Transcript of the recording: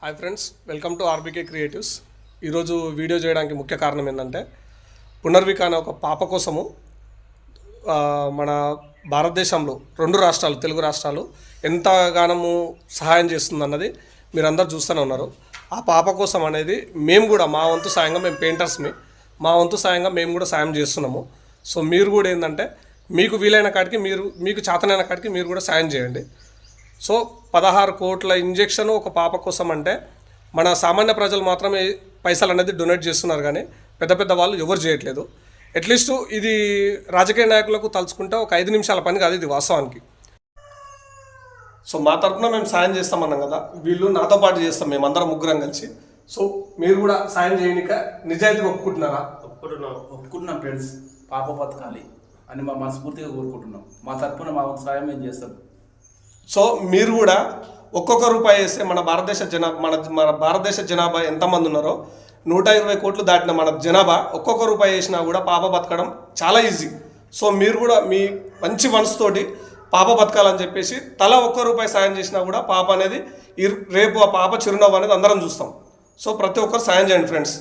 Hi friends, welcome to RBK creatives. ఈరోజు video చేయడానికి ముఖ్య కారణం ఏంటంటే పునర్విక అనే ఒక పాప కోసము మన భారతదేశంలో 2 రాష్ట్రాలు, తెలుగు రాష్ట్రాలు ఎంతగానము సహాయం చేస్తుందన్నది మీరందరూ చూస్తూనే ఉన్నారు. ఆ పాప కోసం అనేది మేము కూడా మా వంతు సాయంగా, మేము పెయింటర్స్ని, మా వంతు సాయంగా మేము కూడా సాయం చేస్తున్నాము. సో మీరు కూడా ఏంటంటే మీకు వీలైన కాడికి, మీకు చేతనైన కాడికి మీరు కూడా సాయం చేయండి. సో 16 కోట్ల ఇంజెక్షన్ ఒక పాప కోసం అంటే మన సామాన్య ప్రజలు మాత్రమే పైసలు అనేది డొనేట్ చేస్తున్నారు, కానీ పెద్ద పెద్ద వాళ్ళు ఎవరు చేయట్లేదు. అట్లీస్ట్ ఇది రాజకీయ నాయకులకు తలుచుకుంటే ఒక 5 నిమిషాల పని కాదు ఇది వాస్తవానికి. సో మా తరఫున మేము సాయం చేస్తామన్నాం కదా, వీళ్ళు నాతో పాటు చేస్తాం, మేమందరం ముగ్గురం కలిసి. సో మీరు కూడా సాయం చేయనిక నిజాయితీగా ఒప్పుకుంటున్నారా? ఒప్పుకుంటున్నాం ఫ్రెండ్స్. పాప బతకాలి అని మా మనస్ఫూర్తిగా కోరుకుంటున్నాం. మా తరఫున మా సాయం మేము చేస్తాం. సో మీరు కూడా ఒక్కొక్క రూపాయి వేస్తే మన భారతదేశ జనాభా ఎంతమంది ఉన్నారో 120 కోట్లు దాటిన మన జనాభా ఒక్కొక్క రూపాయి వేసినా కూడా పాప బతకడం చాలా ఈజీ. సో మీరు కూడా మీ మంచి మనసుతోటి పాప బతకాలని చెప్పేసి తల ఒక్క రూపాయి సాయం చేసినా కూడా పాప అనేది రేపు ఆ పాప చిరునవ్వు అనేది అందరం చూస్తాం. సో ప్రతి ఒక్కరు సాయం చేయండి ఫ్రెండ్స్.